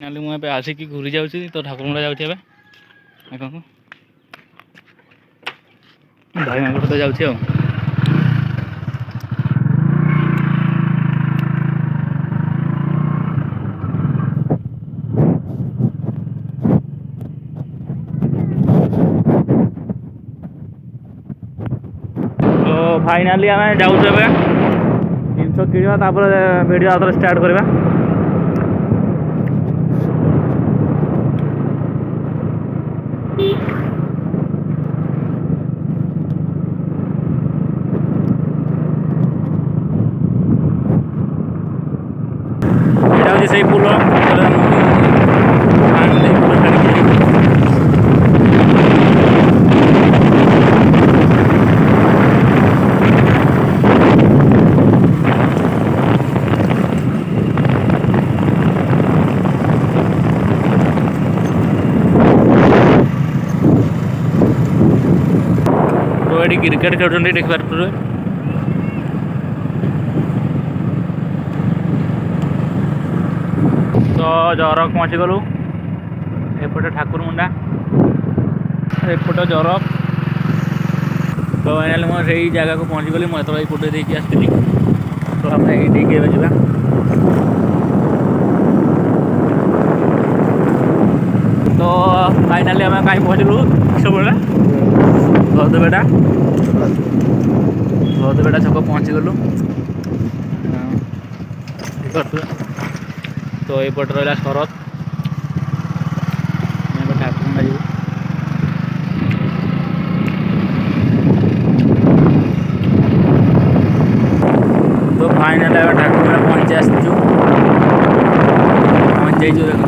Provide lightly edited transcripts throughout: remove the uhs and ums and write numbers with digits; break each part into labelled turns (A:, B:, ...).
A: ନାଲି ମୁଁ ଏବେ ଆସିକି ଘୁରି ଯାଉଛି ତ ଠାକୁରମୁଣ୍ଡା ଯାଉଛି ଏବେ ଦେଖନ୍ତୁ ଭାଇମାଙ୍କ ସହିତ ଯାଉଛି ଆଉ ତ ଫାଇନାଲି ଆମେ ଯାଉଛୁ ଏବେ ଜିନିଷ କିଣିବା ତାପରେ ଭିଡ଼ିଓ ଆଉଥରେ ଷ୍ଟାର୍ଟ କରିବା। ଏଇଟା ହେଉଛି ସେଇ ପୁଲ ଏଠି କ୍ରିକେଟ ଖେଳୁଛନ୍ତି ଦେଖିପାରୁଥିବେ। ତ ଜରକ ପହଞ୍ଚିଗଲୁ ଏପଟେ ଠାକୁରମୁଣ୍ଡା ଏପଟେ ଜରକ ତ ଫାଇନାଲି ମୁଁ ସେଇ ଜାଗାକୁ ପହଞ୍ଚିଗଲି। ମୁଁ ଏତେବେଳେ ଏଇପଟେ ଦେଇକି ଆସିଥିଲି ତ ଆମେ ଏଇ ଦେଇକି ଏବେ ଯିବା। ତ ଫାଇନାଲି ଆମେ କାହିଁ ପହଞ୍ଚିଲୁ ସବୁବେଳେ ଭଦବେଡ଼ା ଛକ ପହଞ୍ଚିଗଲୁ। ତ ଏଇପଟେ ରହିଲା ଶରତ ଏବେ ଠାକୁରମୁଣ୍ଡା ଯିବୁ। ତ ଫାଇନାଲି ଆମେ ଠାକୁରମୁଣ୍ଡା ପହଞ୍ଚି ଯାଇଛୁ ଦେଖ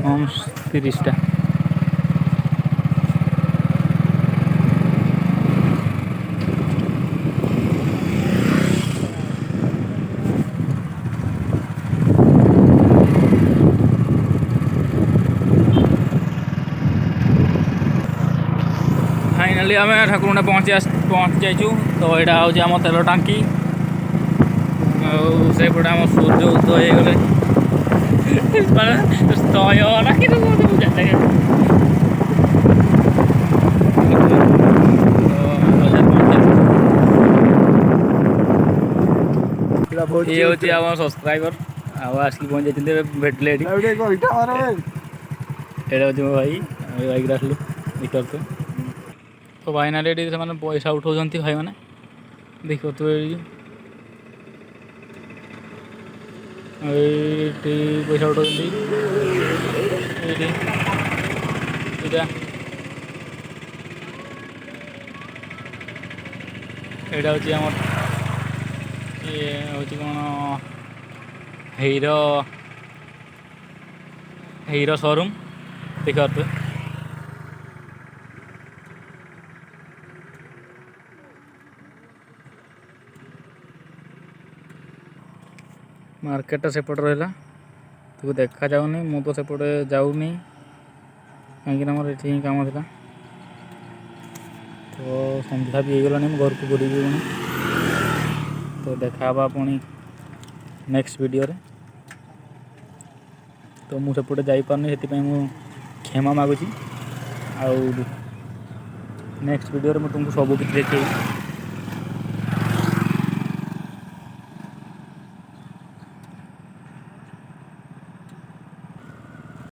A: ହୋମ୍ସ 30ଟା। फाइनाली आम ठाकुरमुंडा पहुँची जाइछु। तो यहाँ हूँ आम तेल टांकी आउपटे आम सूर्य उदय हो गले ये हूँ आम सब्सक्राइबर आसिक पहुँच जाते भेटले ये हूँ मो भाई बाइक आसलु देखिए तो फाइनाली ये से पैसा उठाऊँ भाई मैंने देखो तो पैसा उठाऊँ यहाँ हूँ आम ये हूँ कौन हीरो शोरूम देखिए मार्केट सेपट रहा तुम देखा जाऊनी मु तो सेपटे जाऊनी कहीं मोर ये कम था। तो संध्या भी हो गलानी घर को बुरी पुणी तो देखा पुणी नेक्स्ट वीडियो रे। तो मुझे सेपटे जापारनी से क्षमा मागुची आउ नेक्स्ट वीडियो रे तुमको सब किसी देखी।